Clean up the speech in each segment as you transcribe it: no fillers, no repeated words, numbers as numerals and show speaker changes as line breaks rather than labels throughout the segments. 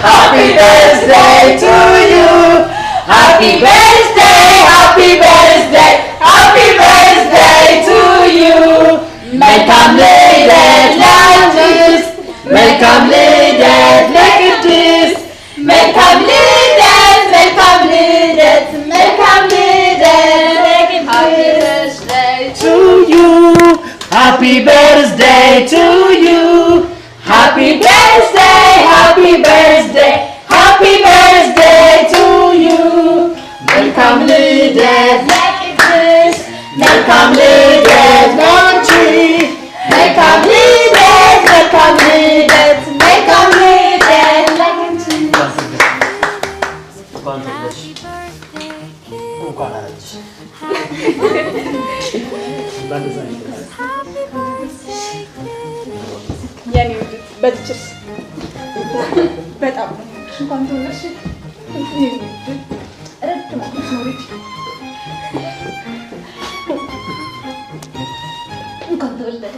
Happy birthday to you. Happy birthday, happy birthday, happy birthday to you. Welcome ladies, ladies. Welcome ladies, ladies. Welcome ladies, welcome ladies, welcome ladies. Happy birthday to you. Happy birthday to you. Happy birthday, happy birthday, happy birthday to you. Welcome ladies, ladies. Welcome ladies, ladies. Welcome ladies, welcome ladies, welcome ladies, ladies.
يعني بتجس በጣም እንኳን ተወለድሽ ረጅም ኖሪት እንኳን ተወለድሽ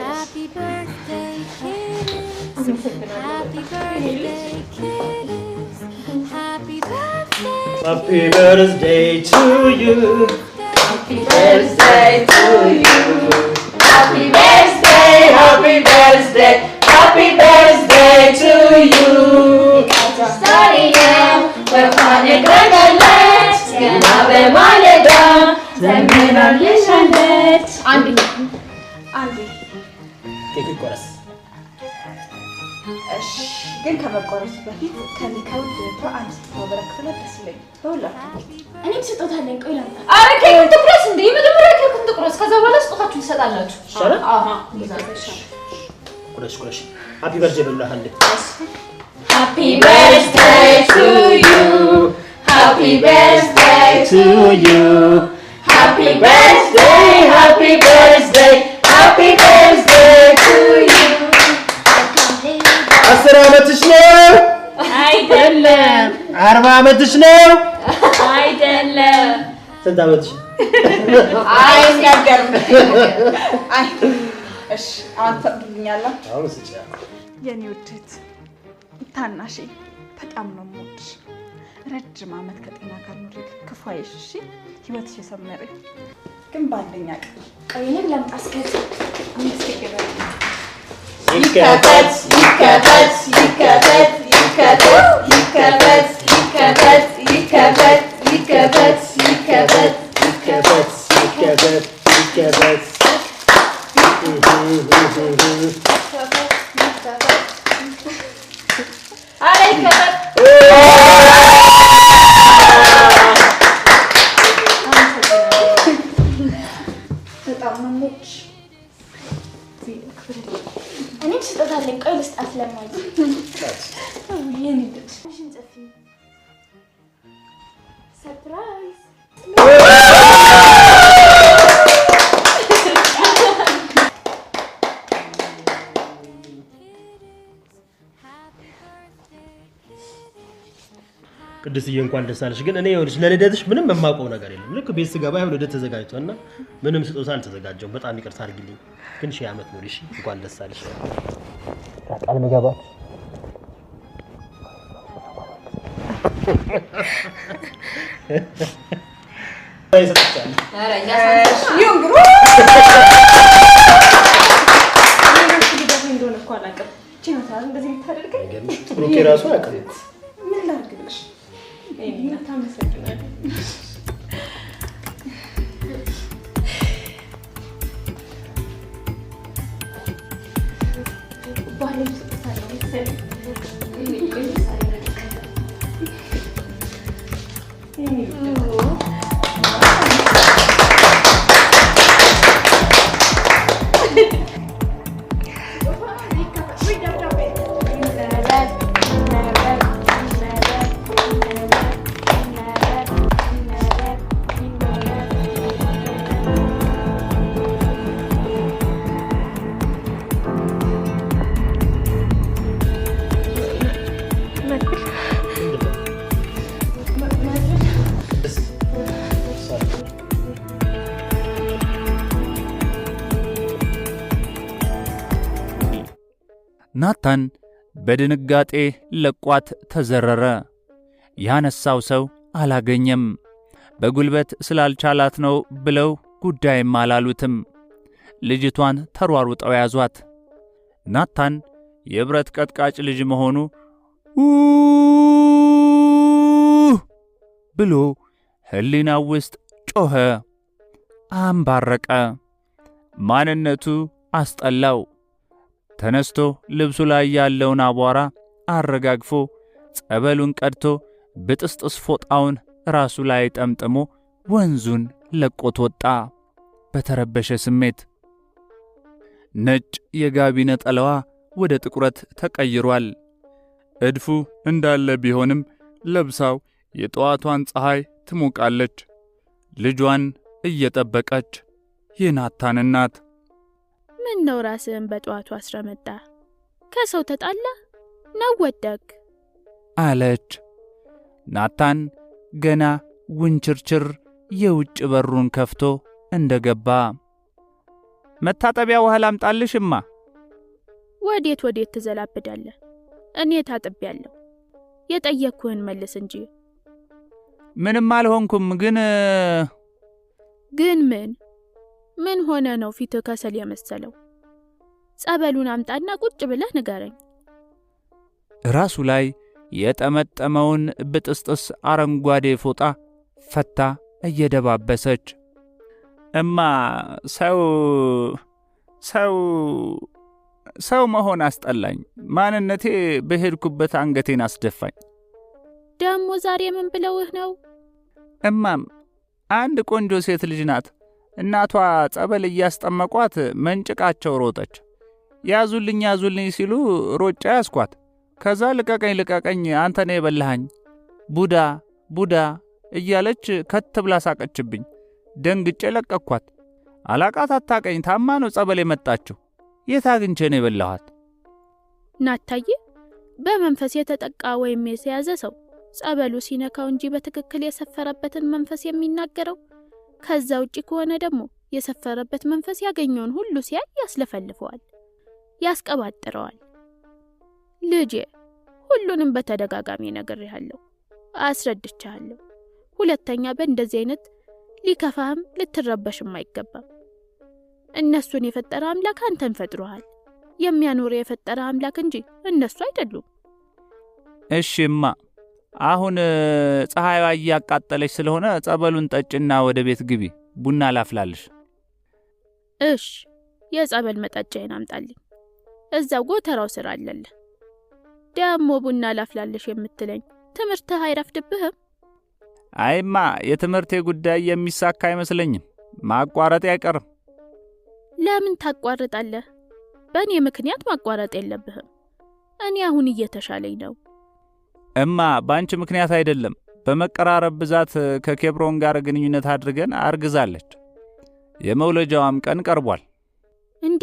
Happy birthday
to you. Happy birthday to you. Happy birthday, happy birthday, happy birthday to you. Starting now, we're on a grandalet. Gonna be my little. Then I'll listen to it.
አንዴ
ኬክ ይቆረስ።
እሺ ግን ከመቆረሱ በፊት ከኔ ከውድቷ አንድ ስጦታ በረከተለት ደስ ይለኛል። በሁላችሁ
እኔም ስጦታ አለኝ። ቆይ ላምጣ።
አረ ኬክ ትቁረስ እንዴ! መጀመሪያ ኬኩን ትቁረስ፣ ከዛ በኋላ ስጦታችሁን ትሰጣላችሁ።
ይሻላል?
አሃ
ቁረሽ። ሃፒ በርዝዴይ ብለሃል እንዴ?
Happy birthday to you.
Happy birthday to you. Happy birthday, happy birthday, happy birthday to you. 10 ዓመትሽ ነው?
አይደለም
40 ዓመትሽ ነው?
አይደለም
ስንት ዓመትሽ?
አይናገርም። አይ እሺ አሁን ትፈቅዱልኛለህ?
አሁን ስጫ
የኔ ውድት ታናሽ በጣም ነው የምወድሽ። ረጅም ዓመት ከጤና ጋር ኑሪ፣ ክፉ አይሽ። እሺ ህይወትሽ የሰመረ ግን ባለኛ ቀን
ቆይንም ላምጣ። እስከዚህ አመሰግናለሁ።
ይከፈት ይከፈት ይከፈት ይከፈት ይከፈት ይከፈት ይከፈት ይከፈት ይከፈት ይከፈት ይከፈት ይከፈት
አረ ይከፈት።
በጣም ነው የምወድሽ።
እኔም ስጦታ አለኝ። ቆይ ልስጣት ለማኝ
የኔ ልጅ
ሰርፕራይዝ
ቅድስዬ እንኳን ደስ አለሽ። ግን እኔ ይኸውልሽ ለልደትሽ ምንም የማውቀው ነገር የለም። ልክ ቤት ስገባ ይኸው ልደት ተዘጋጅቷልና ምንም ስጦታ አልተዘጋጀውም። በጣም ይቅርታ አድርጊልኝ። ግን ሺህ ዓመት ኑሪ። እሺ እንኳን ደስ አለሽ። ቃል መገባት ብሩኬ ራሱ አያውቅም።
ምን ላድርግልሽ?
ናታን በድንጋጤ ለቋት ተዘረረ። ያነሳው ሰው አላገኘም። በጉልበት ስላልቻላት ነው ብለው ጉዳይም አላሉትም። ልጅቷን ተሯሩጠው ያዟት። ናታን የብረት ቀጥቃጭ ልጅ መሆኑ ብሎ ሕሊናው ውስጥ ጮኸ፣ አንባረቀ። ማንነቱ አስጠላው። ተነስቶ ልብሱ ላይ ያለውን አቧራ አረጋግፎ ጸበሉን ቀድቶ ብጥስጥስ ፎጣውን ራሱ ላይ ጠምጥሞ ወንዙን ለቆት ወጣ። በተረበሸ ስሜት ነጭ የጋቢ ነጠላዋ ወደ ጥቁረት ተቀይሯል። እድፉ እንዳለ ቢሆንም ለብሳው የጠዋቷን ፀሐይ ትሞቃለች። ልጇን እየጠበቀች የናታን እናት
ምን ነው ራስህን በጠዋቱ አስረመጣ? ከሰው ተጣላ ነው ወደቅ
አለች። ናታን ገና ውንችርችር የውጭ በሩን ከፍቶ እንደገባ መታጠቢያ ውሃ ላምጣልሽማ?
ወዴት ትዘላብዳለህ? እኔ ታጥቤያለሁ። የጠየቅኩህን መልስ እንጂ።
ምንም አልሆንኩም።
ግን ምን ሆነ ነው ፊትህ ከሰል የመሰለው? ጸበሉን አምጣና ቁጭ ብለህ ንገረኝ።
ራሱ ላይ የጠመጠመውን ብጥስጥስ አረንጓዴ ፎጣ ፈታ እየደባበሰች እማ ሰው መሆን አስጠላኝ። ማንነቴ በሄድኩበት አንገቴን አስደፋኝ።
ደሞ ዛሬ ምን ብለውህ ነው?
እማም አንድ ቆንጆ ሴት ልጅ ናት። እናቷ ጸበል እያስጠመቋት መንጭቃቸው ሮጠች። ያዙልኝ ሲሉ ሮጫ ያስኳት። ከዛ ልቀቀኝ አንተ ነህ የበላኸኝ ቡዳ እያለች ከት ብላ ሳቀችብኝ። ደንግጬ ለቀቅኳት። አላቃት አታቀኝ። ታማ ነው ጸበል የመጣችው። የት አግኝቼ ነው የበላኋት?
ናታዬ በመንፈስ የተጠቃ ወይም የተያዘ ሰው ጸበሉ ሲነካው እንጂ በትክክል የሰፈረበትን መንፈስ የሚናገረው። ከዛ ውጪ ከሆነ ደግሞ የሰፈረበት መንፈስ ያገኘውን ሁሉ ሲያይ ያስለፈልፈዋል፣ ያስቀባጥረዋል። ልጄ ሁሉንም በተደጋጋሚ ነግሬሃለሁ፣ አስረድቻለሁ። ሁለተኛ በእንደዚህ አይነት ሊከፋህም ልትረበሽም አይገባም። እነሱን የፈጠረ አምላክ አንተን ፈጥሮሃል። የሚያኖር የፈጠረ አምላክ እንጂ እነሱ አይደሉም።
እሺማ አሁን ፀሐይዋ እያቃጠለች ስለሆነ ጸበሉን ጠጭና ወደ ቤት ግቢ። ቡና ላፍላልሽ።
እሺ የጸበል መጠጫዬን አምጣልኝ። እዛው ጎተራው ስራ አለለ። ደሞ ቡና ላፍላልሽ የምትለኝ ትምህርትህ አይረፍድብህም?
አይማ የትምህርቴ ጉዳይ የሚሳካ አይመስለኝም። ማቋረጥ አይቀርም።
ለምን ታቋርጣለህ? በእኔ ምክንያት ማቋረጥ የለብህም። እኔ አሁን እየተሻለኝ ነው።
እማ ባንቺ ምክንያት አይደለም። በመቀራረብ ብዛት ከኬብሮን ጋር ግንኙነት አድርገን አርግዛለች። የመውለጃዋም ቀን ቀርቧል።
እንዴ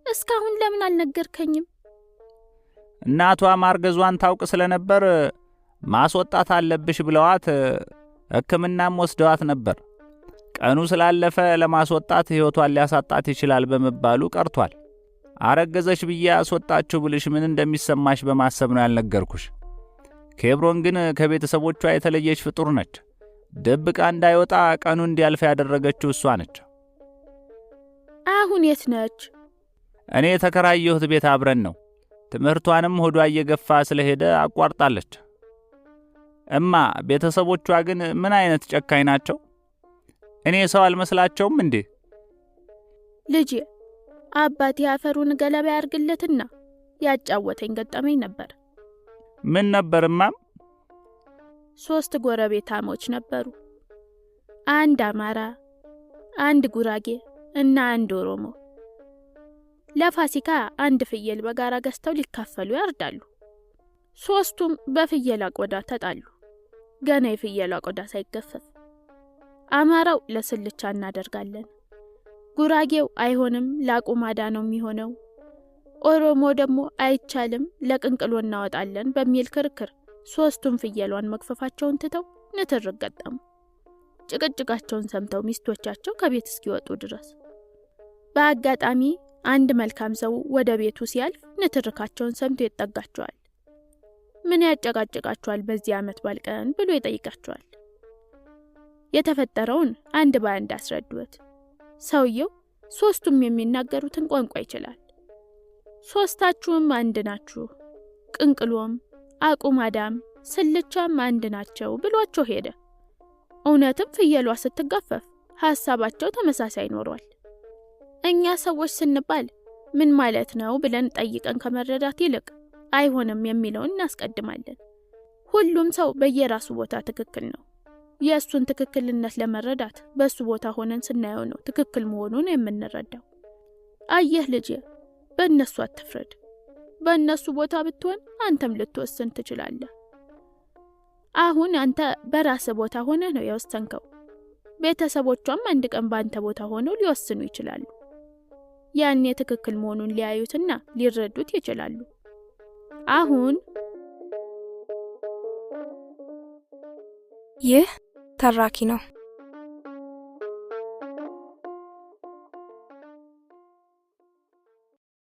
እስካሁን ለምን አልነገርከኝም?
እናቷ ማርገዟን ታውቅ ስለነበር ማስወጣት አለብሽ ብለዋት ሕክምናም ወስደዋት ነበር። ቀኑ ስላለፈ ለማስወጣት ሕይወቷን ሊያሳጣት ይችላል በመባሉ ቀርቷል። አረገዘሽ ብዬ አስወጣችሁ ብልሽ ምን እንደሚሰማሽ በማሰብ ነው ያልነገርኩሽ። ኬብሮን ግን ከቤተሰቦቿ የተለየች ፍጡር ነች። ደብቃ እንዳይወጣ ቀኑ እንዲያልፍ ያደረገችው እሷ ነች።
አሁን የት ነች?
እኔ የተከራየሁት ቤት አብረን ነው። ትምህርቷንም ሆዷ እየገፋ ስለሄደ አቋርጣለች። እማ ቤተሰቦቿ ግን ምን አይነት ጨካኝ ናቸው? እኔ ሰው አልመስላቸውም እንዴ?
ልጄ አባቴ አፈሩን ገለባ ያርግለትና ያጫወተኝ ገጠመኝ ነበር።
ምን ነበር እማም?
3 ጎረቤታሞች ነበሩ። አንድ አማራ፣ አንድ ጉራጌ እና አንድ ኦሮሞ። ለፋሲካ አንድ ፍየል በጋራ ገዝተው ሊካፈሉ ያርዳሉ። 3ቱም በፍየላ ቆዳ ተጣሉ። ገና የፍየላ ቆዳ ሳይገፈፍ አማራው ለስልቻ እናደርጋለን፣ ጉራጌው አይሆንም ለአቁማዳ ነው የሚሆነው፣ ኦሮሞ ደግሞ አይቻልም ለቅንቅሎ እናወጣለን በሚል ክርክር 3ቱም ፍየሏን መግፈፋቸውን ትተው ንትርክ ገጠሙ። ጭቅጭቃቸውን ሰምተው ሚስቶቻቸው ከቤት እስኪወጡ ድረስ። በአጋጣሚ አንድ መልካም ሰው ወደ ቤቱ ሲያልፍ ንትርካቸውን ሰምቶ ይጠጋቸዋል። ምን ያጨቃጭቃቸዋል በዚህ ዓመት በዓል ቀን ብሎ ይጠይቃቸዋል። የተፈጠረውን አንድ በአንድ አስረዱት። ሰውየው ሶስቱም የሚናገሩትን ቋንቋ ይችላል። ሶስታችሁም አንድ ናችሁ፣ ቅንቅሎም፣ አቁማዳም፣ ስልቻም አንድ ናቸው ብሏቸው ሄደ። እውነትም ፍየሏ ስትጋፈፍ ሐሳባቸው ተመሳሳይ ኖሯል። እኛ ሰዎች ስንባል ምን ማለት ነው ብለን ጠይቀን ከመረዳት ይልቅ አይሆንም የሚለውን እናስቀድማለን። ሁሉም ሰው በየራሱ ቦታ ትክክል ነው። የእሱን ትክክልነት ለመረዳት በሱ ቦታ ሆነን ስናየው ነው ትክክል መሆኑን የምንረዳው። አየህ ልጄ፣ በእነሱ አትፍረድ። በእነሱ ቦታ ብትሆን አንተም ልትወስን ትችላለህ። አሁን አንተ በራስ ቦታ ሆነህ ነው የወሰንከው። ቤተሰቦቿም አንድ ቀን በአንተ ቦታ ሆነው ሊወስኑ ይችላሉ። ያኔ ትክክል መሆኑን ሊያዩትና ሊረዱት ይችላሉ። አሁን
ይህ ተራኪ ነው።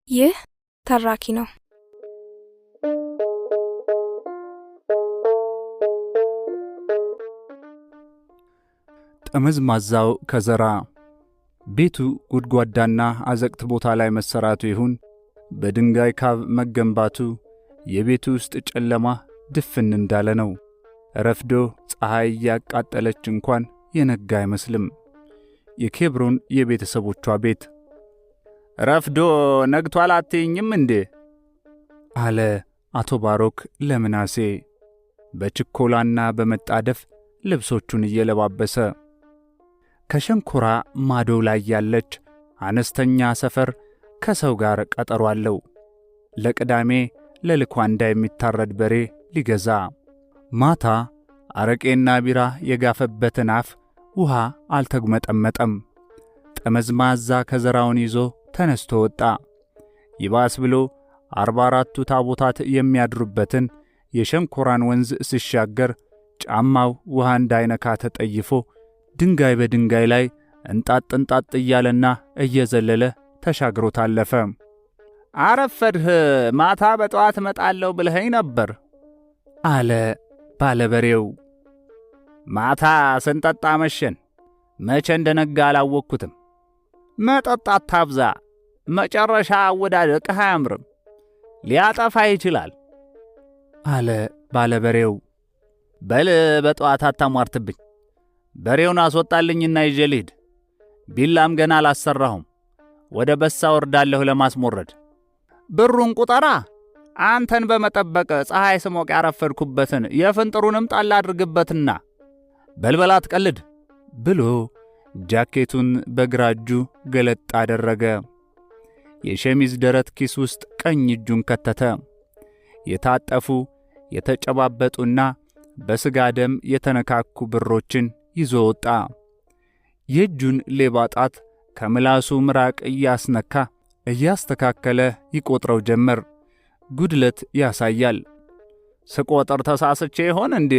ይህ ተራኪ ነው።
ጠመዝማዛው ከዘራ ቤቱ ጉድጓዳና አዘቅት ቦታ ላይ መሰራቱ ይሁን በድንጋይ ካብ መገንባቱ የቤቱ ውስጥ ጨለማ ድፍን እንዳለ ነው። ረፍዶ ፀሐይ ያቃጠለች እንኳን የነጋ አይመስልም። የኬብሮን የቤተሰቦቿ ቤት። ረፍዶ ነግቷል አትይኝም እንዴ? አለ አቶ ባሮክ ለምናሴ በችኮላና በመጣደፍ ልብሶቹን እየለባበሰ። ከሸንኮራ ማዶ ላይ ያለች አነስተኛ ሰፈር ከሰው ጋር ቀጠሮ አለው። ለቅዳሜ ለልኳንዳ የሚታረድ በሬ ሊገዛ። ማታ አረቄና ቢራ የጋፈበትን አፍ ውሃ አልተጉመጠመጠም። ጠመዝማዛ ከዘራውን ይዞ ተነስቶ ወጣ። ይባስ ብሎ 44ቱ ታቦታት የሚያድሩበትን የሸንኮራን ወንዝ ሲሻገር ጫማው ውሃ እንዳይነካ ተጠይፎ ድንጋይ በድንጋይ ላይ እንጣጥ እያለና እየዘለለ ተሻግሮ ታለፈ። አረፈድህ፣ ማታ በጠዋት መጣለው ብለኸኝ ነበር አለ ባለበሬው። ማታ ስንጠጣ መሸን፣ መቼ እንደነጋ አላወቅኩትም። መጠጣት ታብዛ፣ መጨረሻ አወዳደቅህ አያምርም፣ ሊያጠፋ ይችላል አለ ባለበሬው። በል በጠዋት አታሟርትብኝ፣ በሬውን አስወጣልኝና ይዤ ልሂድ። ቢላም ገና አላሰራሁም፣ ወደ በሳ ወርዳለሁ ለማስሞረድ። ብሩን ቁጠራ፣ አንተን በመጠበቅ ፀሐይ ስሞቅ ያረፈድኩበትን የፍንጥሩንም ጣል አድርግበትና በልበላ አትቀልድ ብሎ ጃኬቱን በግራ እጁ ገለጥ አደረገ። የሸሚዝ ደረት ኪስ ውስጥ ቀኝ እጁን ከተተ። የታጠፉ የተጨባበጡና በስጋ ደም የተነካኩ ብሮችን ይዞ ወጣ። የእጁን ሌባ ጣት ከምላሱ ምራቅ እያስነካ እያስተካከለ ይቆጥረው ጀመር። ጉድለት ያሳያል። ስቆጥር ተሳስቼ ይሆን እንዴ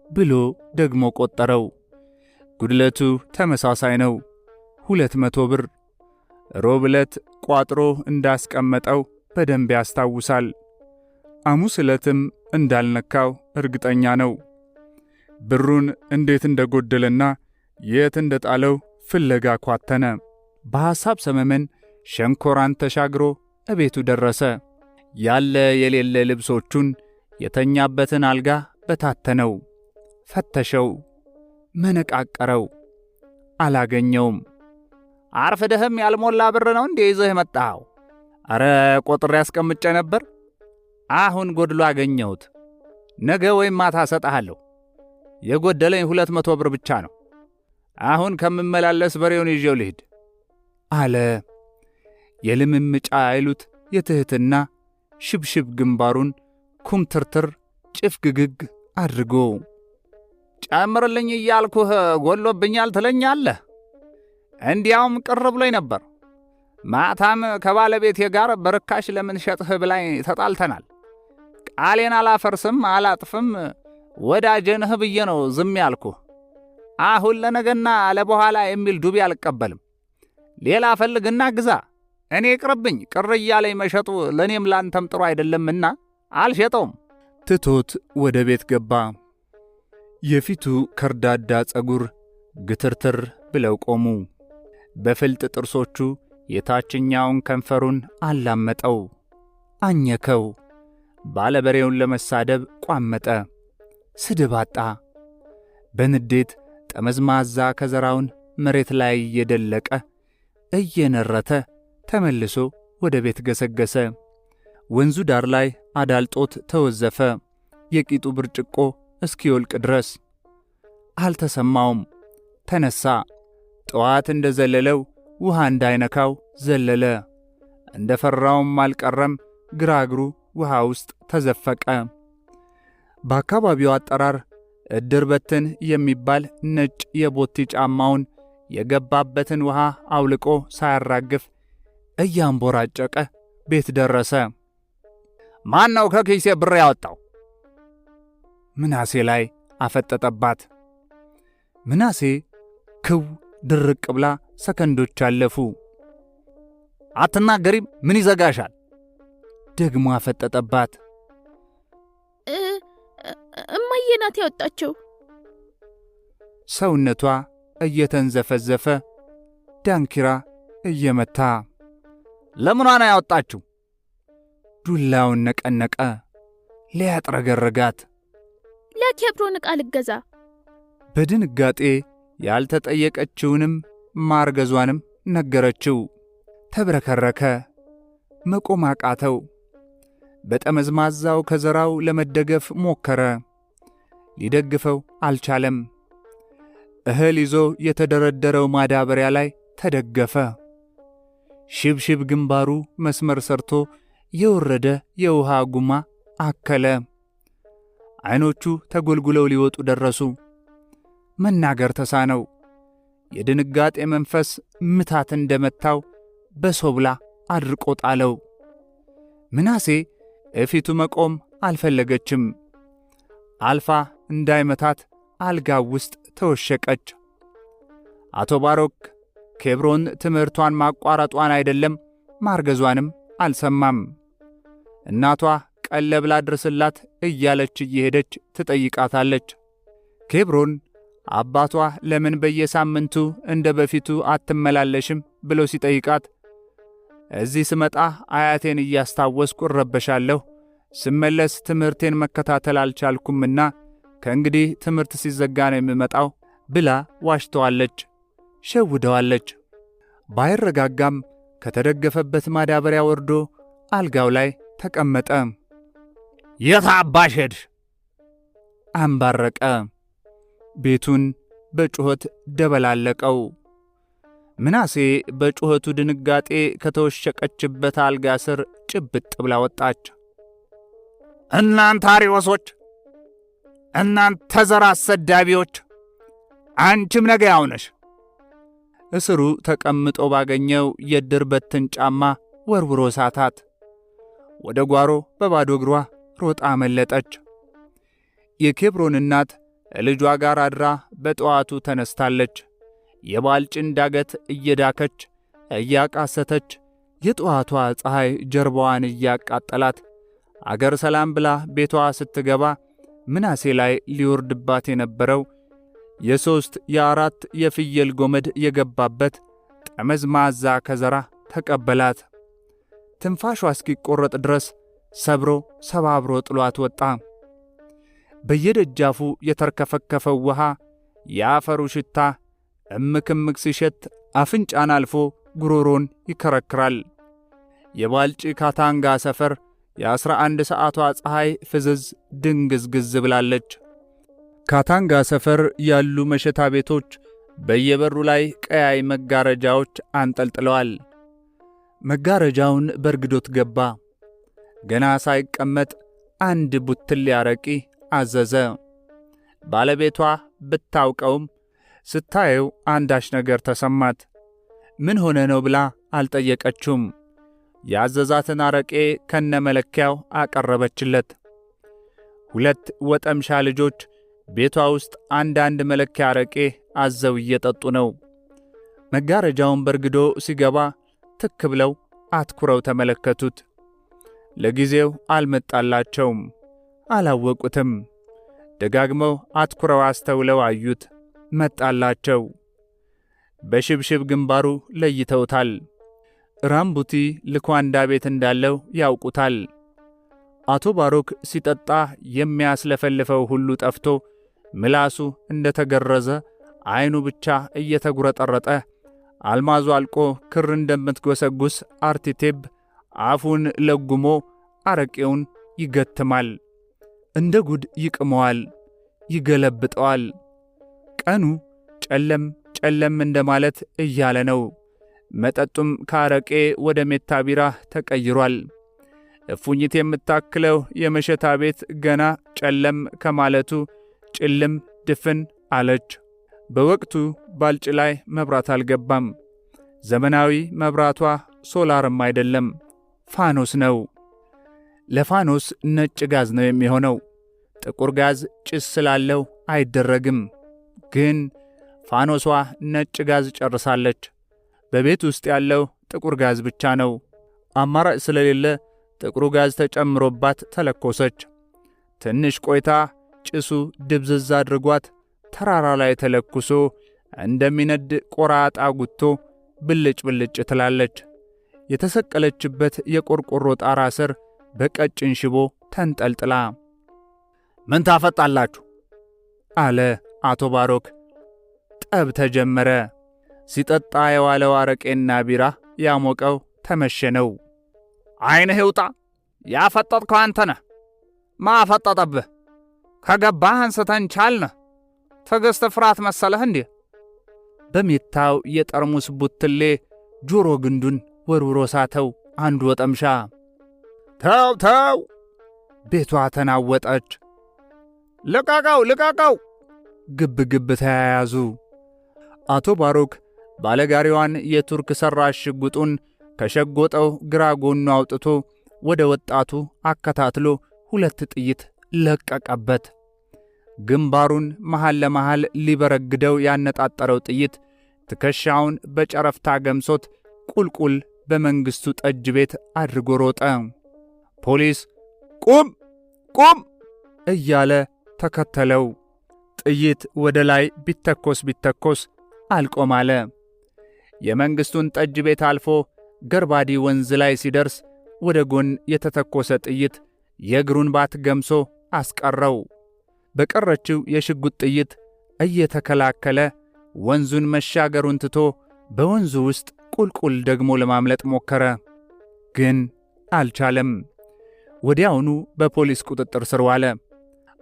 ብሎ ደግሞ ቆጠረው። ጉድለቱ ተመሳሳይ ነው፣ 200 ብር። ሮብ ዕለት ቋጥሮ እንዳስቀመጠው በደንብ ያስታውሳል። ሐሙስ ዕለትም እንዳልነካው እርግጠኛ ነው። ብሩን እንዴት እንደጎደለና የት እንደጣለው ፍለጋ ኳተነ። በሐሳብ ሰመመን ሸንኮራን ተሻግሮ እቤቱ ደረሰ። ያለ የሌለ ልብሶቹን የተኛበትን አልጋ በታተነው። ፈተሸው፣ መነቃቀረው፣ አላገኘውም። አርፍደህም ያልሞላ ብር ነው እንዴ ይዘህ የመጣኸው? አረ ቆጥሬ ያስቀምጬ ነበር፣ አሁን ጎድሎ አገኘሁት። ነገ ወይም ማታ ሰጣለሁ። የጎደለኝ 200 ብር ብቻ ነው። አሁን ከምመላለስ በሬውን ይዤው ልሂድ አለ። የልምምጫ አይሉት የትህትና ሽብሽብ ግንባሩን ኩምትርትር ጭፍግግግ አድርጎ። ጨምርልኝ እያልኩህ ጎሎብኛል ትለኛለህ? እንዲያውም ቅር ብሎኝ ነበር። ማታም ከባለቤቴ ጋር በርካሽ ለምን ሸጥህ ብላኝ ተጣልተናል። ቃሌን አላፈርስም አላጥፍም፣ ወዳጄ ነህ ብዬ ነው ዝም ያልኩህ። አሁን ለነገና ለበኋላ የሚል ዱቤ አልቀበልም። ሌላ ፈልግና ግዛ፣ እኔ ቅርብኝ፣ ቅር እያለኝ መሸጡ ለእኔም ላንተም ጥሩ አይደለምና አልሸጠውም። ትቶት ወደ ቤት ገባ። የፊቱ ከርዳዳ ጸጉር ግትርትር ብለው ቆሙ። በፍልጥ ጥርሶቹ የታችኛውን ከንፈሩን አላመጠው፣ አኘከው። ባለበሬውን ለመሳደብ ቋመጠ። ስድብ አጣ። በንዴት ጠመዝማዛ ከዘራውን መሬት ላይ እየደለቀ እየነረተ ተመልሶ ወደ ቤት ገሰገሰ። ወንዙ ዳር ላይ አዳልጦት ተወዘፈ፣ የቂጡ ብርጭቆ እስኪወልቅ ድረስ። አልተሰማውም። ተነሣ። ጠዋት እንደ ዘለለው ውሃ እንዳይነካው ዘለለ። እንደ ፈራውም አልቀረም፣ ግራ እግሩ ውሃ ውስጥ ተዘፈቀ። በአካባቢው አጠራር እድር በትን የሚባል ነጭ የቦቲ ጫማውን የገባበትን ውሃ አውልቆ ሳያራግፍ እያንቦራጨቀ ቤት ደረሰ። ማን ነው ከኪሴ ብር ያወጣው? ምናሴ ላይ አፈጠጠባት። ምናሴ ክው ድርቅ ብላ ሰከንዶች አለፉ። አትናገሪም? ምን ይዘጋሻል? ደግሞ አፈጠጠባት።
እማዬ ናት ያወጣቸው።
ሰውነቷ እየተንዘፈዘፈ ዳንኪራ እየመታ። ለምኗ ነው ያወጣችው? ዱላውን ነቀነቀ። ሊያጥረገረጋት።
ለኬብሮን ዕቃ ልገዛ።
በድንጋጤ ያልተጠየቀችውንም ማርገዟንም ነገረችው። ተብረከረከ። መቆም አቃተው። በጠመዝማዛው ከዘራው ለመደገፍ ሞከረ። ሊደግፈው አልቻለም። እህል ይዞ የተደረደረው ማዳበሪያ ላይ ተደገፈ። ሽብሽብ ግንባሩ መስመር ሰርቶ የወረደ የውሃ ጉማ አከለ። ዓይኖቹ ተጎልጉለው ሊወጡ ደረሱ። መናገር ተሳነው። የድንጋጤ መንፈስ ምታት እንደመታው በሶብላ አድርቆ ጣለው። ምናሴ እፊቱ መቆም አልፈለገችም። አልፋ እንዳይመታት አልጋው ውስጥ ተወሸቀች። አቶ ባሮክ ኬብሮን ትምህርቷን ማቋረጧን አይደለም ማርገዟንም አልሰማም። እናቷ ቀለብ ላድርስላት እያለች እየሄደች ትጠይቃታለች። ኬብሮን አባቷ ለምን በየሳምንቱ እንደ በፊቱ አትመላለሽም ብሎ ሲጠይቃት እዚህ ስመጣ አያቴን እያስታወስኩ እረበሻለሁ፣ ስመለስ ትምህርቴን መከታተል አልቻልኩምና ከእንግዲህ ትምህርት ሲዘጋ ነው የምመጣው ብላ ዋሽተዋለች፣ ሸውደዋለች። ባይረጋጋም ከተደገፈበት ማዳበሪያ ወርዶ አልጋው ላይ ተቀመጠ። የት አባሽ ሄድሽ? አንባረቀ። ቤቱን በጩኸት ደበላለቀው። ምናሴ በጩኸቱ ድንጋጤ ከተወሸቀችበት አልጋ ስር ጭብጥ ብላ ወጣች። እናንተ አሪዎሶች፣ እናንተ ዘር አሰዳቢዎች፣ አንቺም ነገ ያው ነሽ። እስሩ ተቀምጦ ባገኘው የድር በትን ጫማ ወርውሮ ሳታት። ወደ ጓሮ በባዶ እግሯ ሮጣ አመለጠች። የኬብሮን እናት ልጇ ጋር አድራ በጠዋቱ ተነስታለች። የባልጭን ዳገት እየዳከች እያቃሰተች የጠዋቷ ፀሐይ ጀርባዋን እያቃጠላት አገር ሰላም ብላ ቤቷ ስትገባ ምናሴ ላይ ሊወርድባት የነበረው የሦስት የአራት የፍየል ጎመድ የገባበት ጠመዝማዛ ከዘራ ተቀበላት። ትንፋሿ እስኪቆረጥ ድረስ ሰባብሮ ጥሏት ወጣ። በየደጃፉ የተርከፈከፈው ውሃ፣ የአፈሩ ሽታ እምክምክ ሲሸት አፍንጫን አልፎ ጉሮሮን ይከረክራል። የባልጭ ካታንጋ ሰፈር የ11 ሰዓቷ ፀሐይ ፍዝዝ ድንግዝግዝ ብላለች። ካታንጋ ሰፈር ያሉ መሸታ ቤቶች በየበሩ ላይ ቀያይ መጋረጃዎች አንጠልጥለዋል። መጋረጃውን በርግዶት ገባ። ገና ሳይቀመጥ አንድ ቡትል አረቂ አዘዘ። ባለቤቷ ብታውቀውም ስታየው አንዳች ነገር ተሰማት። ምን ሆነ ነው ብላ አልጠየቀችውም። ያዘዛትን አረቄ ከነመለኪያው አቀረበችለት። 2 ወጠምሻ ልጆች ቤቷ ውስጥ አንዳንድ መለኪያ አረቄ አዘው እየጠጡ ነው። መጋረጃውን በርግዶ ሲገባ ትክ ብለው አትኩረው ተመለከቱት። ለጊዜው አልመጣላቸውም፣ አላወቁትም። ደጋግመው አትኩረው አስተውለው አዩት፣ መጣላቸው። በሽብሽብ ግንባሩ ለይተውታል። ራምቡቲ ልኳንዳ ቤት እንዳለው ያውቁታል። አቶ ባሮክ ሲጠጣ የሚያስለፈልፈው ሁሉ ጠፍቶ ምላሱ እንደተገረዘ ዓይኑ ብቻ እየተጉረጠረጠ አልማዙ አልቆ ክር እንደምትጎሰጉስ አርቲቴብ አፉን ለጉሞ አረቄውን ይገትማል። እንደ ጉድ ይቅመዋል፣ ይገለብጠዋል። ቀኑ ጨለም ጨለም እንደማለት እያለ ነው። መጠጡም ከአረቄ ወደ ሜታ ቢራ ተቀይሯል። እፉኝት የምታክለው የመሸታ ቤት ገና ጨለም ከማለቱ ጭልም ድፍን አለች። በወቅቱ ባልጭ ላይ መብራት አልገባም። ዘመናዊ መብራቷ ሶላርም አይደለም፣ ፋኖስ ነው። ለፋኖስ ነጭ ጋዝ ነው የሚሆነው። ጥቁር ጋዝ ጭስ ስላለው አይደረግም። ግን ፋኖሷ ነጭ ጋዝ ጨርሳለች። በቤት ውስጥ ያለው ጥቁር ጋዝ ብቻ ነው። አማራጭ ስለሌለ ጥቁሩ ጋዝ ተጨምሮባት ተለኮሰች። ትንሽ ቆይታ ጭሱ ድብዝዝ አድርጓት ተራራ ላይ ተለኩሶ እንደሚነድ ቆራጣ ጉቶ ብልጭ ብልጭ ትላለች። የተሰቀለችበት የቆርቆሮ ጣራ ስር በቀጭን ሽቦ ተንጠልጥላ። ምን ታፈጣላችሁ? አለ አቶ ባሮክ። ጠብ ተጀመረ። ሲጠጣ የዋለው አረቄና ቢራ ያሞቀው ተመሸነው። ዓይንህ ይውጣ! ያፈጠጥከው አንተ ነህ። ማፈጠጠብህ? ከገባህ አንስተን ቻልነህ። ትዕግሥት ፍርሃት መሰለህ እንዴ? በሜታው የጠርሙስ ቡትሌ ጆሮ ግንዱን ወርውሮ ሳተው አንዱ ወጠምሻ። ተው ተው! ቤቷ ተናወጠች። ልቀቀው ልቀቀው! ግብ ግብ ተያያዙ። አቶ ባሮክ ባለጋሪዋን የቱርክ ሠራሽ ሽጉጡን ከሸጎጠው ግራ ጎኑ አውጥቶ ወደ ወጣቱ አከታትሎ 2 ጥይት ለቀቀበት። ግንባሩን መሃል ለመሃል ሊበረግደው ያነጣጠረው ጥይት ትከሻውን በጨረፍታ ገምሶት ቁልቁል በመንግሥቱ ጠጅ ቤት አድርጎ ሮጠ። ፖሊስ ቁም ቁም እያለ ተከተለው። ጥይት ወደ ላይ ቢተኮስ አልቆም አለ። የመንግሥቱን ጠጅ ቤት አልፎ ገርባዲ ወንዝ ላይ ሲደርስ ወደ ጎን የተተኮሰ ጥይት የእግሩን ባት ገምሶ አስቀረው። በቀረችው የሽጉጥ ጥይት እየተከላከለ ወንዙን መሻገሩን ትቶ በወንዙ ውስጥ ቁልቁል ደግሞ ለማምለጥ ሞከረ። ግን አልቻለም። ወዲያውኑ በፖሊስ ቁጥጥር ስር ዋለ።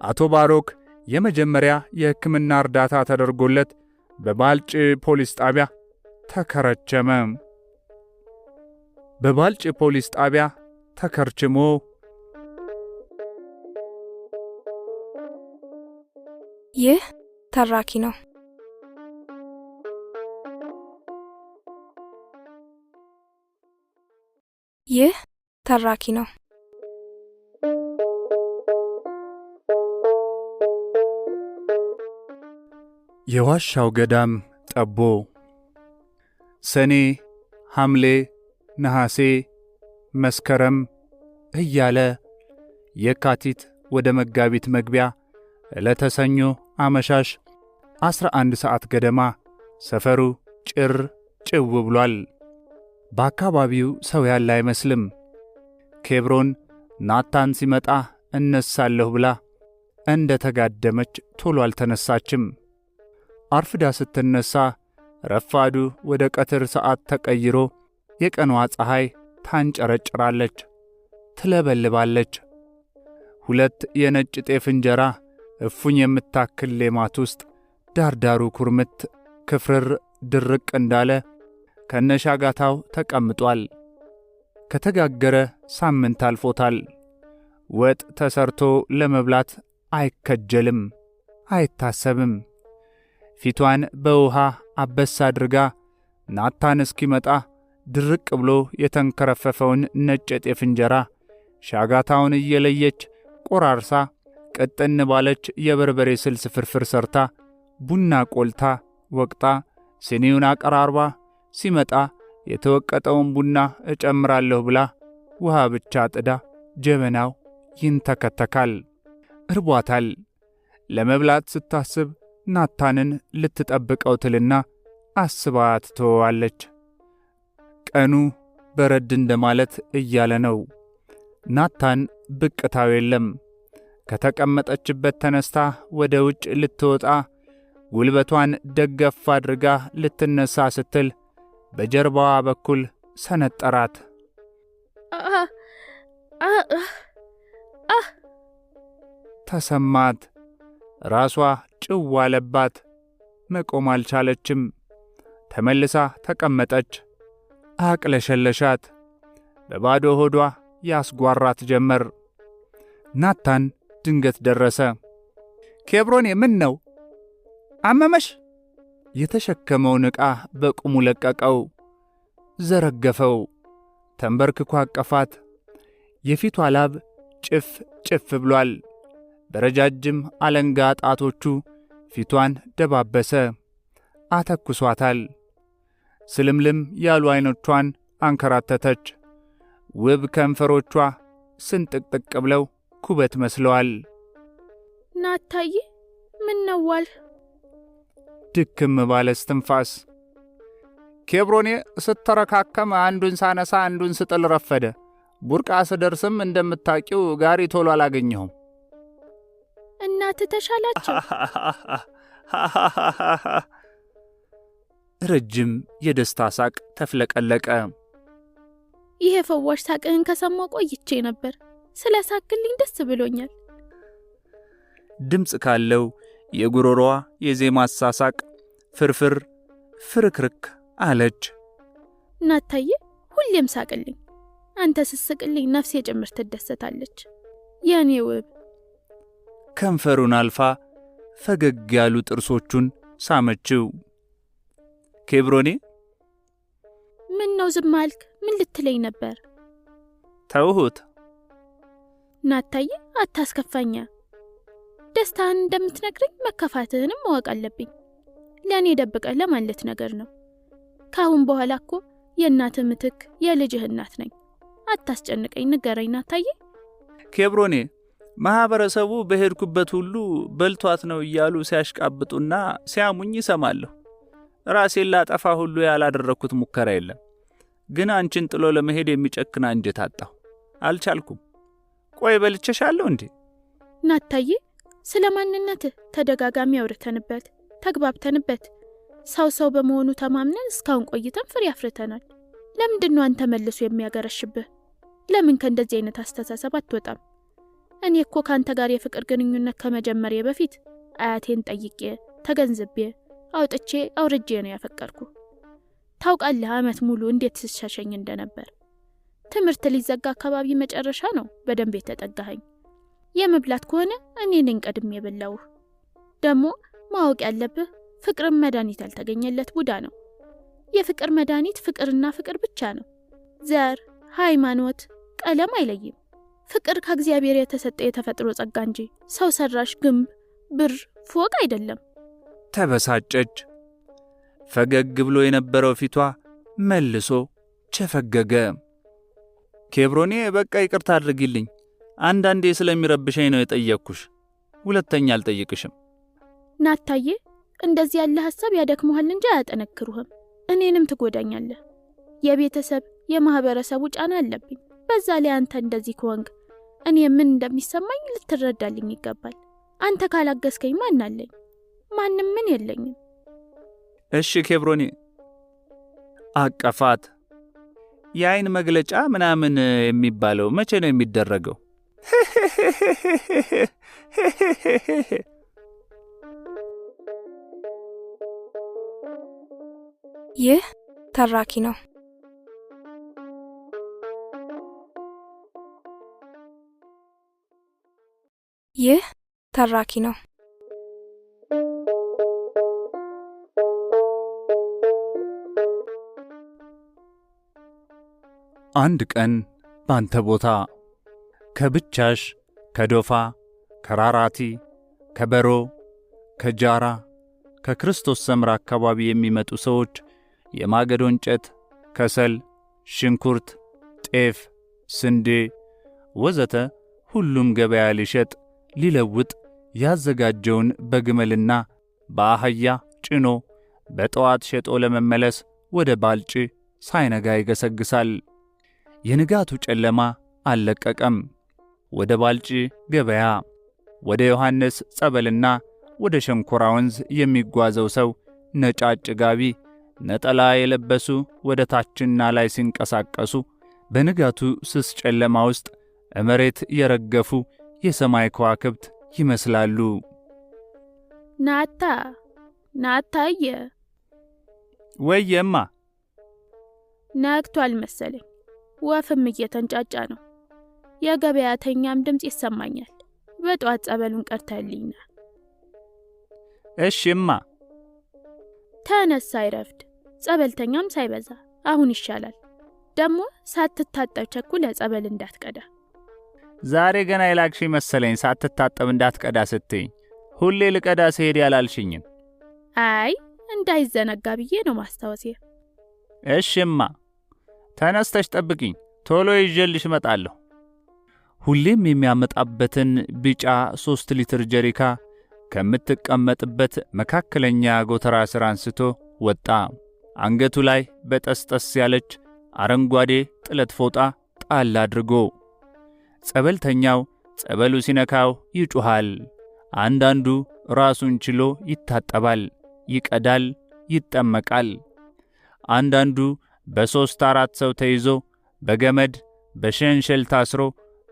አቶ ባሮክ የመጀመሪያ የሕክምና እርዳታ ተደርጎለት በባልጭ ፖሊስ ጣቢያ ተከረቸመ። በባልጭ ፖሊስ ጣቢያ ተከርችሞ
ይህ ተራኪ ነው። ይህ ተራኪ ነው።
የዋሻው ገዳም ጠቦ። ሰኔ፣ ሐምሌ፣ ነሐሴ፣ መስከረም እያለ የካቲት ወደ መጋቢት መግቢያ ዕለተ ሰኞ አመሻሽ 11 ሰዓት ገደማ ሰፈሩ ጭር ጭው ብሏል። በአካባቢው ሰው ያለ አይመስልም። ኬብሮን ናታን ሲመጣ እነሳለሁ ብላ እንደ ተጋደመች ቶሎ አልተነሳችም። አርፍዳ ስትነሳ ረፋዱ ወደ ቀትር ሰዓት ተቀይሮ የቀኗ ፀሐይ ታንጨረጭራለች፣ ትለበልባለች። 2 የነጭ ጤፍ እንጀራ እፉኝ የምታክል ሌማት ውስጥ ዳርዳሩ ኩርምት ክፍርር ድርቅ እንዳለ ከነሻጋታው ተቀምጧል። ከተጋገረ ሳምንት አልፎታል። ወጥ ተሰርቶ ለመብላት አይከጀልም፣ አይታሰብም። ፊቷን በውሃ አበስ አድርጋ ናታን እስኪመጣ ድርቅ ብሎ የተንከረፈፈውን ነጭ የጤፍ እንጀራ ሻጋታውን እየለየች ቆራርሳ ቅጥን ባለች የበርበሬ ስልስ ፍርፍር ሰርታ ቡና ቆልታ ወቅጣ ሲኒውን አቀራርባ ሲመጣ የተወቀጠውን ቡና እጨምራለሁ ብላ ውሃ ብቻ ጥዳ ጀበናው ይንተከተካል። እርቧታል። ለመብላት ስታስብ ናታንን ልትጠብቀው ትልና አስባት ትወዋለች። ቀኑ በረድ እንደማለት እያለ ነው። ናታን ብቅታው የለም። ከተቀመጠችበት ተነስታ ወደ ውጭ ልትወጣ ጉልበቷን ደገፍ አድርጋ ልትነሳ ስትል በጀርባዋ በኩል ሰነጠራት። ተሰማት። ራሷ ጭው አለባት። መቆም አልቻለችም። ተመልሳ ተቀመጠች። አቅለሸለሻት። በባዶ ሆዷ ያስጓራት ጀመር። ናታን ድንገት ደረሰ። ኬብሮኔ ምን ነው? አመመሽ? የተሸከመውን ዕቃ በቁሙ ለቀቀው። ዘረገፈው። ተንበርክኮ አቀፋት። የፊቷ ላብ ጭፍ ጭፍ ብሏል። በረጃጅም አለንጋ ጣቶቹ ፊቷን ደባበሰ። አተኩሷታል። ስልምልም ያሉ ዓይኖቿን አንከራተተች። ውብ ከንፈሮቿ ስንጥቅጥቅ ብለው ኩበት መስለዋል።
ናታዬ ምን ነዋል?
ድክም ባለ እስትንፋስ ኬብሮኔ ስተረካከም አንዱን ሳነሳ አንዱን ስጥል ረፈደ። ቡርቃ ስደርስም እንደምታቂው ጋሪ ቶሎ አላገኘሁም።
እናት ተሻላቸው?
ረጅም የደስታ ሳቅ ተፍለቀለቀ።
ይሄ ፈዋሽ ሳቅህን ከሰማሁ ቆይቼ ነበር። ስለ ሳቅልኝ ደስ ብሎኛል።
ድምፅ ካለው የጉሮሮዋ የዜማ ሳሳቅ ፍርፍር ፍርክርክ አለች።
ናታዬ ሁሌም ሳቅልኝ። አንተ ስትስቅልኝ ነፍሴ ጭምር ትደሰታለች። የኔ ውብ።
ከንፈሩን አልፋ ፈገግ ያሉ ጥርሶቹን ሳመችው። ኬብሮኔ
ምን ነው ዝም አልክ? ምን ልትለኝ ነበር?
ተውሁት።
ናታዬ አታስከፋኛ። ደስታን እንደምትነግረኝ መከፋትህንም ማወቅ አለብኝ። ለእኔ ደብቀህ ለማለት ነገር ነው። ካሁን በኋላ እኮ የእናትህ ምትክ የልጅህ እናት ነኝ። አታስጨንቀኝ፣ ንገረኝ ናታዬ።
ኬብሮኔ ማህበረሰቡ በሄድኩበት ሁሉ በልቷት ነው እያሉ ሲያሽቃብጡና ሲያሙኝ ይሰማለሁ። ራሴን ላጠፋ ሁሉ ያላደረኩት ሙከራ የለም። ግን አንቺን ጥሎ ለመሄድ የሚጨክን አንጀት አጣሁ። አልቻልኩም። ቆይ በልቼሻለሁ እንዴ?
ናታዬ ስለ ማንነትህ ተደጋጋሚ አውርተንበት ተግባብተንበት ሰው በመሆኑ ተማምነን እስካሁን ቆይተን ፍሬ አፍርተናል። ለምንድነው አንተ መልሶ የሚያገረሽብህ? ለምን ከእንደዚህ አይነት አስተሳሰብ አትወጣም? እኔ እኮ ካንተ ጋር የፍቅር ግንኙነት ከመጀመሪያ በፊት አያቴን ጠይቄ ተገንዝቤ አውጥቼ አውርጄ ነው ያፈቀርኩ። ታውቃለህ ዓመት ሙሉ እንዴት ስሻሸኝ እንደነበር። ትምህርት ሊዘጋ አካባቢ መጨረሻ ነው በደንብ የተጠጋኸኝ። የመብላት ከሆነ እኔ ነኝ ቀድሜ የበላውህ። ደግሞ ማወቅ ያለብህ ፍቅርን መድኃኒት ያልተገኘለት ቡዳ ነው። የፍቅር መድኃኒት ፍቅርና ፍቅር ብቻ ነው። ዘር፣ ሃይማኖት፣ ቀለም አይለይም። ፍቅር ከእግዚአብሔር የተሰጠ የተፈጥሮ ጸጋ እንጂ ሰው ሰራሽ ግንብ፣ ብር፣ ፎቅ አይደለም።
ተበሳጨች። ፈገግ ብሎ የነበረው ፊቷ መልሶ ቸፈገገ። ኬብሮኔ በቃ ይቅርታ አድርጊልኝ። አንዳንዴ ስለሚረብሸኝ ነው የጠየቅኩሽ። ሁለተኛ አልጠይቅሽም።
ናታዬ እንደዚህ ያለ ሐሳብ ያደክመሃል እንጂ አያጠነክሩህም። እኔንም ትጎዳኛለህ። የቤተሰብ የማህበረሰቡ ጫና አለብኝ። በዛ ላይ አንተ እንደዚህ ከሆንክ እኔ ምን እንደሚሰማኝ ልትረዳልኝ ይገባል። አንተ ካላገዝከኝ ማን አለኝ? ማንም ምን የለኝም።
እሺ ኬብሮኔ። አቀፋት። የአይን መግለጫ ምናምን የሚባለው መቼ ነው የሚደረገው?
ይህ ተራኪ ነው። ይህ ተራኪ ነው።
አንድ ቀን ባንተ ቦታ ከብቻሽ፣ ከዶፋ፣ ከራራቲ፣ ከበሮ፣ ከጃራ፣ ከክርስቶስ ሰምራ አካባቢ የሚመጡ ሰዎች የማገዶ እንጨት ከሰል፣ ሽንኩርት፣ ጤፍ፣ ስንዴ ወዘተ ሁሉም ገበያ ሊሸጥ ሊለውጥ ያዘጋጀውን በግመልና በአህያ ጭኖ በጠዋት ሸጦ ለመመለስ ወደ ባልጪ ሳይነጋ ይገሰግሳል። የንጋቱ ጨለማ አልለቀቀም። ወደ ባልጪ ገበያ፣ ወደ ዮሐንስ ጸበልና ወደ ሸንኮራ ወንዝ የሚጓዘው ሰው ነጫጭ ጋቢ፣ ነጠላ የለበሱ ወደ ታችና ላይ ሲንቀሳቀሱ በንጋቱ ስስ ጨለማ ውስጥ መሬት የረገፉ የሰማይ ከዋክብት ይመስላሉ።
ናታየ
ወየማ
ነግቷል መሰለኝ። ወፍም እየተንጫጫ ነው። የገበያተኛም ድምፅ ይሰማኛል። በጧት ጸበሉን ቀርተልኝና።
እሺማ
ተነስ፣ ሳይረፍድ ጸበልተኛም ሳይበዛ አሁን ይሻላል። ደግሞ ሳትታጠብ ቸኩለ ጸበል እንዳትቀዳ።
ዛሬ ገና የላክሽ መሰለኝ ሳትታጠብ እንዳትቀዳ ስትይ። ሁሌ ልቀዳ ስሄድ ያላልሽኝን።
አይ እንዳይዘነጋ ብዬ ነው ማስታወሴ።
እሺማ ተነስተሽ ጠብቂኝ፣ ቶሎ ይዤልሽ እመጣለሁ። ሁሌም የሚያመጣበትን ቢጫ 3 ሊትር ጀሪካ ከምትቀመጥበት መካከለኛ ጎተራ ስር አንስቶ ወጣ። አንገቱ ላይ በጠስጠስ ያለች አረንጓዴ ጥለት ፎጣ ጣል አድርጎ ጸበልተኛው ጸበሉ ሲነካው ይጮሃል። አንዳንዱ ራሱን ችሎ ይታጠባል፣ ይቀዳል፣ ይጠመቃል። አንዳንዱ በ3-4 ሰው ተይዞ በገመድ በሸንሸል ታስሮ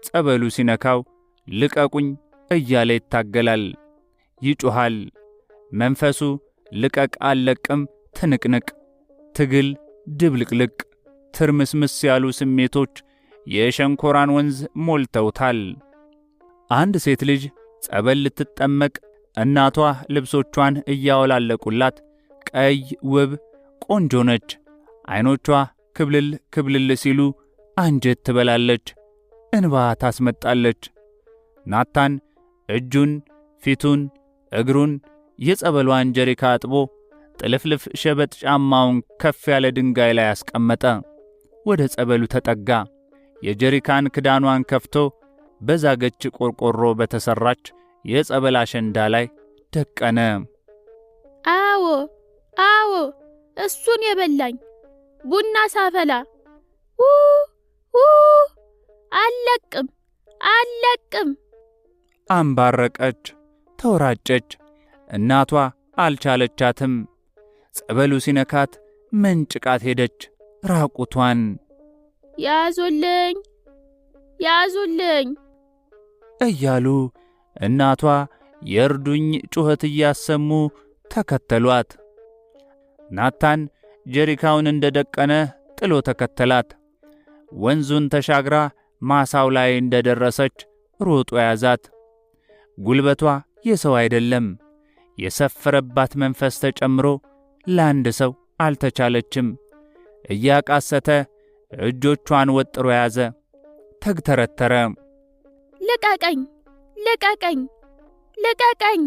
ጸበሉ ሲነካው ልቀቁኝ እያለ ይታገላል፣ ይጮሃል። መንፈሱ ልቀቅ አልለቅም፣ ትንቅንቅ፣ ትግል፣ ድብልቅልቅ፣ ትርምስምስ ያሉ ስሜቶች የሸንኮራን ወንዝ ሞልተውታል። አንድ ሴት ልጅ ጸበል ልትጠመቅ እናቷ ልብሶቿን እያወላለቁላት ቀይ ውብ ቆንጆ ነች። ዓይኖቿ ክብልል ክብልል ሲሉ አንጀት ትበላለች፣ እንባ ታስመጣለች። ናታን እጁን፣ ፊቱን፣ እግሩን የጸበሏን ጀሪካ አጥቦ ጥልፍልፍ ሸበጥ ጫማውን ከፍ ያለ ድንጋይ ላይ አስቀመጠ። ወደ ጸበሉ ተጠጋ። የጀሪካን ክዳኗን ከፍቶ በዛገች ቆርቆሮ በተሰራች የጸበል አሸንዳ ላይ ደቀነ።
አዎ እሱን የበላኝ ቡና ሳፈላ አለቅም
አንባረቀች፣ ተወራጨች። እናቷ አልቻለቻትም። ጸበሉ ሲነካት መንጭቃት ሄደች ራቁቷን። ያዙልኝ እያሉ እናቷ የእርዱኝ ጩኸት እያሰሙ ተከተሏት። ናታን ጀሪካውን እንደደቀነ ጥሎ ተከተላት። ወንዙን ተሻግራ ማሳው ላይ እንደደረሰች ሮጦ ያዛት። ጉልበቷ የሰው አይደለም፣ የሰፈረባት መንፈስ ተጨምሮ ለአንድ ሰው አልተቻለችም። እያቃሰተ እጆቿን ወጥሮ ያዘ፣ ተግተረተረ። ልቀቀኝ!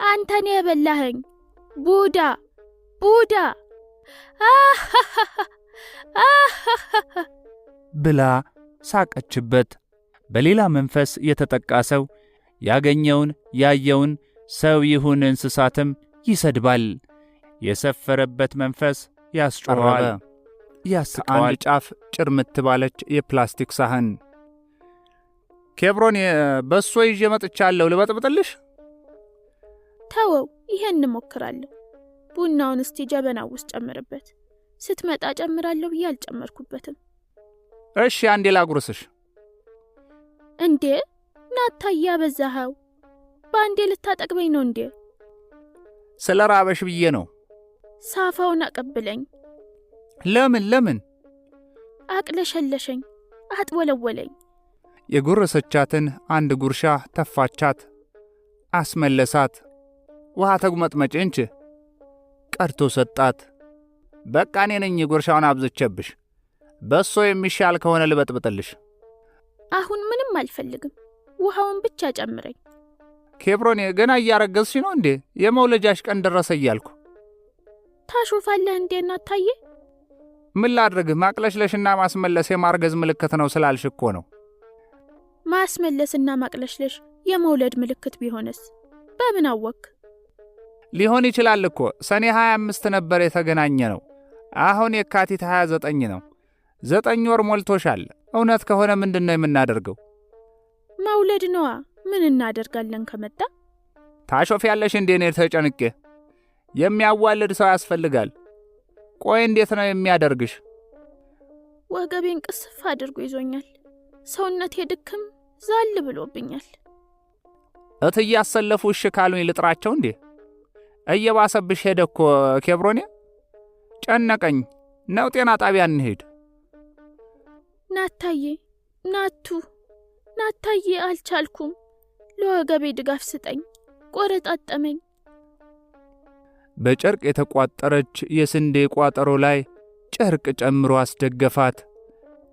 አንተን የበላኸኝ ቡዳ! ብላ ሳቀችበት። በሌላ መንፈስ የተጠቃ ሰው ያገኘውን ያየውን ሰው ይሁን እንስሳትም ይሰድባል። የሰፈረበት መንፈስ ያስጮኸዋል፣ ያስቀዋል። አንድ ጫፍ ጭርምት ባለች የፕላስቲክ ሳህን ኬብሮን በሶ ይዤ መጥቻለሁ፣ ልበጥብጥልሽ?
ተወው፣ ይሄን እንሞክራለሁ። ቡናውን እስቲ ጀበናው ውስጥ ጨምርበት። ስትመጣ ጨምራለሁ ብዬ አልጨመርኩበትም።
እሺ፣ አንዴ ላጉርስሽ።
እንዴ ናታያ በዛኸው። በአንዴ ልታጠቅበኝ ነው እንዴ?
ስለ ራበሽ ብዬ ነው።
ሳፋውን አቀብለኝ።
ለምን?
አቅለሸለሸኝ፣ አጥወለወለኝ።
የጎረሰቻትን አንድ ጉርሻ ተፋቻት፣ አስመለሳት። ውሃ ተጉመጥመጭ እንቺ ቀርቶ ሰጣት። በቃ እኔ ነኝ ጉርሻውን አብዝቼብሽ። በሶ የሚሻል ከሆነ ልበጥብጥልሽ።
አሁን ምንም አልፈልግም፣ ውሃውን ብቻ ጨምረኝ።
ኬብሮን ገና እያረገዝሽ ነው እንዴ? የመውለጃሽ ቀን ደረሰ እያልኩ።
ታሾፋለህ እንዴ ናታዬ?
ምን ላድርግ? ማቅለሽለሽና ማስመለስ የማርገዝ ምልክት ነው ስላልሽ እኮ ነው።
ማስመለስና ማቅለሽለሽ የመውለድ ምልክት ቢሆንስ? በምን አወክ?
ሊሆን ይችላል እኮ። ሰኔ 25 ነበር የተገናኘ ነው። አሁን የካቲት 29 ነው። 9 ወር ሞልቶሻል። እውነት ከሆነ ምንድነው የምናደርገው?
መውለድ ነዋ። ምን እናደርጋለን ከመጣ?
ታሾፊያለሽ እንዴ? እኔ ተጨንቄ። የሚያዋልድ ሰው ያስፈልጋል። ቆይ እንዴት ነው የሚያደርግሽ?
ወገቤን ቅስፍ አድርጎ ይዞኛል። ሰውነቴ ድክም ዛል ብሎብኛል።
እትዬ አሰለፉ እሺ ካሉኝ ልጥራቸው እንዴ? እየባሰብሽ ሄደ እኮ ኬብሮኔ። ጨነቀኝ። ነው ጤና ጣቢያ እንሄድ?
ናታዬ፣ ናታዬ አልቻልኩም። ለወገቤ ድጋፍ ስጠኝ። ቆረጣጠመኝ።
በጨርቅ የተቋጠረች የስንዴ ቋጠሮ ላይ ጨርቅ ጨምሮ አስደገፋት።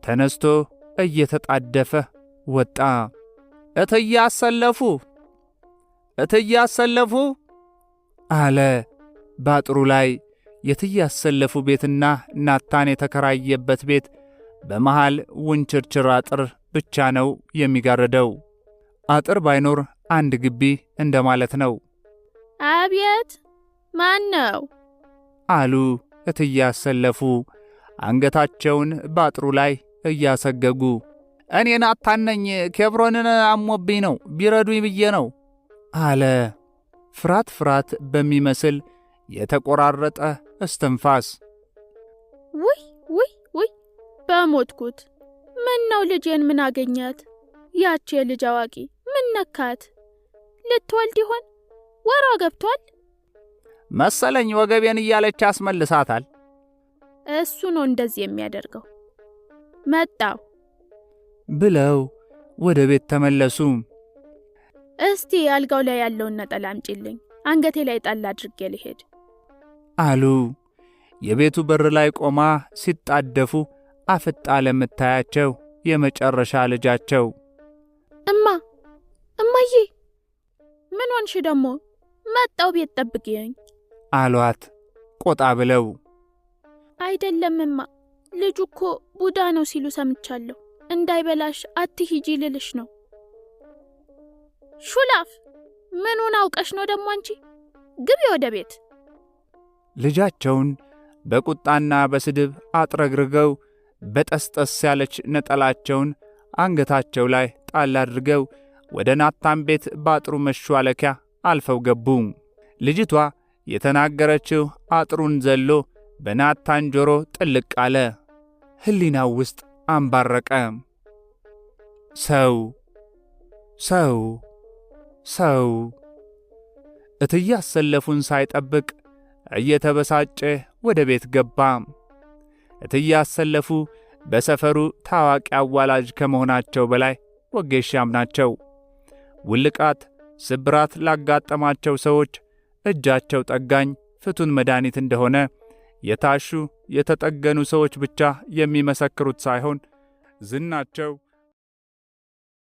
ተነስቶ እየተጣደፈ ወጣ። እትዬ አሰለፉ አለ። ባጥሩ ላይ የእትዬ አሰለፉ ቤትና ናታን የተከራየበት ቤት በመሃል ውንችርችር አጥር ብቻ ነው የሚጋርደው። አጥር ባይኖር አንድ ግቢ እንደማለት ነው።
አቤት፣ ማን ነው?
አሉ እትዬ አሰለፉ አንገታቸውን ባጥሩ ላይ እያሰገጉ። እኔ ናታን ነኝ። ኬብሮንን አሞብኝ ነው፣ ቢረዱኝ ብዬ ነው አለ ፍራት በሚመስል የተቆራረጠ እስትንፋስ።
ውይ በሞትኩት። ምን ነው ልጄን ምን አገኛት? ያቺ የልጅ አዋቂ ምን ነካት? ልትወልድ ይሆን? ወሯ ገብቷል
መሰለኝ። ወገቤን እያለች ያስመልሳታል።
እሱ ነው እንደዚህ የሚያደርገው። መጣው
ብለው ወደ ቤት ተመለሱ።
እስቲ አልጋው ላይ ያለውን ነጠላ አምጪልኝ፣ አንገቴ ላይ ጣል አድርጌ ልሄድ
አሉ። የቤቱ በር ላይ ቆማ ሲጣደፉ አፍጣ ለምታያቸው የመጨረሻ ልጃቸው
እማዬ፣ ምን ሆንሽ ደሞ? መጣው ቤት ጠብቂኝ
አሏት ቆጣ ብለው።
አይደለምማ፣ ልጁ እኮ ቡዳ ነው ሲሉ ሰምቻለሁ። እንዳይበላሽ አትሂጂ ልልሽ ነው። ሹላፍ፣ ምኑን አውቀሽ ነው ደሞ አንቺ? ግቢ ወደ ቤት።
ልጃቸውን በቁጣና በስድብ አጥረግርገው በጠስጠስ ያለች ነጠላቸውን አንገታቸው ላይ ጣል አድርገው ወደ ናታን ቤት ባጥሩ መሿለኪያ አልፈው ገቡ። ልጅቷ የተናገረችው አጥሩን ዘሎ በናታን ጆሮ ጥልቅ አለ። ህሊናው ውስጥ አንባረቀ። ሰው እትዬ አሰለፉን ሳይጠብቅ እየተበሳጨ ወደ ቤት ገባ። እትዬ አሰለፉ በሰፈሩ ታዋቂ አዋላጅ ከመሆናቸው በላይ ወጌሻም ናቸው። ውልቃት፣ ስብራት ላጋጠማቸው ሰዎች እጃቸው ጠጋኝ ፍቱን መድኃኒት እንደሆነ የታሹ የተጠገኑ ሰዎች ብቻ የሚመሰክሩት ሳይሆን ዝናቸው